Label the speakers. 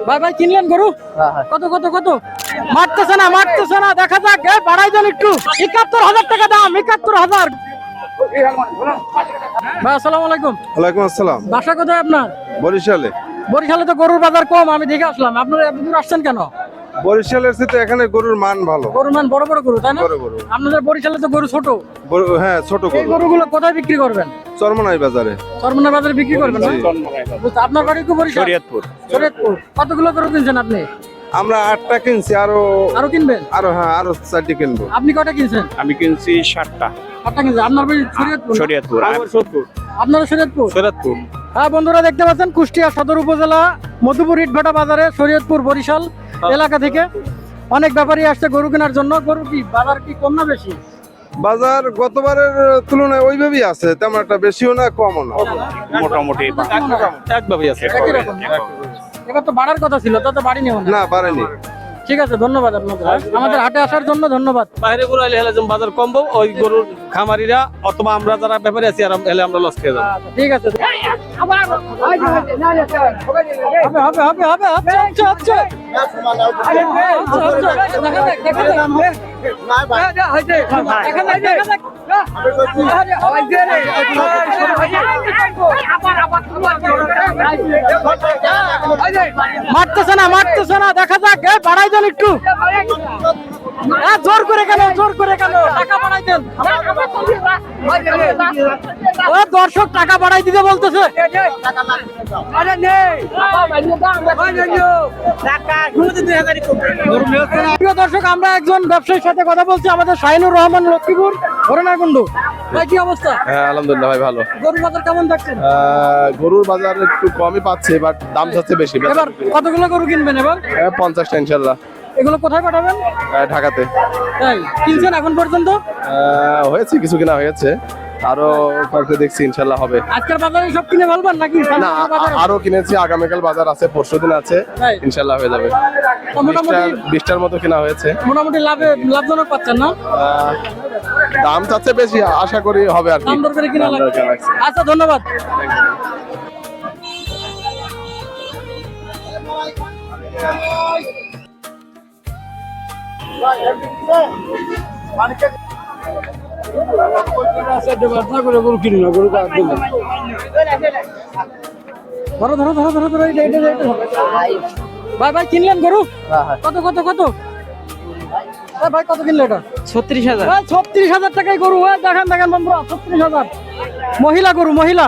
Speaker 1: ভাই ভাই কিনলেন গরু? কত কত কত? মারতেছে না, দেখা যাক। বাড়াই দেন একটু। ৭১,০০০ টাকা দাম, ৭১,০০০। ভাই আসসালামু আলাইকুম।
Speaker 2: ওয়ালাইকুম আসসালাম।
Speaker 1: বাসা কোথায় আপনার?
Speaker 2: বরিশালে।
Speaker 1: বরিশালে তো গরুর বাজার কম, আমি দেখে আসলাম। আপনারা এত দূর আসছেন কেন?
Speaker 2: বরিশালের সাথে এখানে গরুর মান ভালো।
Speaker 1: গরুর মান বড় বড় গরু, তাই না?
Speaker 2: বড় বড়।
Speaker 1: আপনাদের বরিশালে তো গরু ছোট।
Speaker 2: হ্যাঁ, ছোট
Speaker 1: এই
Speaker 2: গরু।
Speaker 1: গরুগুলো কোথায় বিক্রি করবেন?
Speaker 2: চরমনাই বাজারে।
Speaker 1: চরমনা বাজারে বিক্রি করবেন না? বুঝতে, আপনার বাড়ি কি বরিশাল?
Speaker 3: শরীয়তপুর।
Speaker 1: শরীয়তপুর। কতগুলো গরু কিনছেন আপনি?
Speaker 2: আমরা 8টা কিনছি,
Speaker 1: আরো কিনবেন?
Speaker 2: আরো 4টি কিনবো।
Speaker 1: আপনি কয়টা কিনছেন?
Speaker 3: আমি কিনছি 7টা।
Speaker 1: 8টা কিনছেন। আপনার বাড়ি শরীয়তপুর না?
Speaker 3: শরীয়তপুর।
Speaker 1: আপনারা শরীয়তপুর?
Speaker 3: শরীয়তপুর।
Speaker 1: হ্যাঁ বন্ধুরা, দেখতে পাচ্ছেন কুষ্টিয়া সদর উপজেলা মধুপুর ইটভাটা বাজারে শরীয়তপুর বরিশাল এলাকা থেকে অনেক ব্যাপারী আসছে গরু কেনার জন্য। গরু কি বাজার কি কম না বেশি?
Speaker 2: বাজার গতবারের তুলনায় ওইভাবেই আছে, তেমন একটা বেশিও না কমও না।
Speaker 3: মোটামুটি একভাবেই আছে।
Speaker 1: একই রকম। এবার তো বাড়ার কথা ছিল, তো বাড়িনি মনে হয়।
Speaker 2: না, বাড়েনি।
Speaker 1: ঠিক আছে, ধন্যবাদ আপনাদের। আমাদের হাটে আসার জন্য ধন্যবাদ।
Speaker 3: বাইরে গরু এলে হেলে যেমন বাজার কমবো, ওই গরুর খামারিরা অথবা আমরা যারা ব্যাপারে আছি আর এলে আমরা লস খেয়ে যাবো।
Speaker 1: আচ্ছা, ঠিক আছে। হবে। আচ্ছা। মারতেছে না, দেখা যাক। বাড়াই দেন একটু। জোর করে কেন? টাকা বাড়াই দেন। দর্শক টাকা বাড়াই দিতে বলতেছে। প্রিয় দর্শক, আমরা একজন ব্যবসায়ীর সাথে কথা বলছি, আমাদের শাহিনুর রহমান, লক্ষ্মীপুর হরনাকুণ্ডু। ভাই কি অবস্থা?
Speaker 4: হ্যাঁ, আলহামদুলিল্লাহ ভাই, ভালো।
Speaker 1: গরুর বাজার কেমন দেখছেন?
Speaker 4: গরুর বাজার একটু কমই পাচ্ছে, বাট দাম যাচ্ছে বেশি।
Speaker 1: এবার কতগুলো গরু কিনবেন এবার?
Speaker 4: 50টা ইনশাল্লাহ।
Speaker 1: এগুলো কোথায় পাঠাবেন?
Speaker 4: ঢাকাতে।
Speaker 1: তাই কিনছেন এখন পর্যন্ত?
Speaker 4: হয়েছে, কিছু কিনা হয়েছে, আরো কয়েকটা দেখছি, ইনশাল্লাহ হবে।
Speaker 1: আজকের বাজারে সব কিনে ফেলবেন নাকি?
Speaker 4: না, আরো কিনেছি, আগামীকাল বাজার আছে, পরশুদিন আছে,
Speaker 1: তাই?
Speaker 4: ইনশাল্লাহ হয়ে যাবে।
Speaker 1: তো মোটামুটি
Speaker 4: 20টার মতো কিনা হয়েছে।
Speaker 1: মোটামুটি লাভজনক পাচ্ছেন না?
Speaker 4: দাম চাচ্ছে বেশি, আশা করি হবে আর কি।
Speaker 1: দাম দর করে কিনা
Speaker 4: দাম দর
Speaker 1: লাগছে।
Speaker 4: কেনা লাগছে।
Speaker 1: আচ্ছা, ধন্যবাদ। ধরো, এইটা। ভাই কিনলেন গরু? কত কত কত? ভাই কত কিনলে এটা?
Speaker 5: 36,000।
Speaker 1: 36,000 টাকায় গরু। দেখেন বন্ধুরা, 36,000। মহিলা গরু, মহিলা।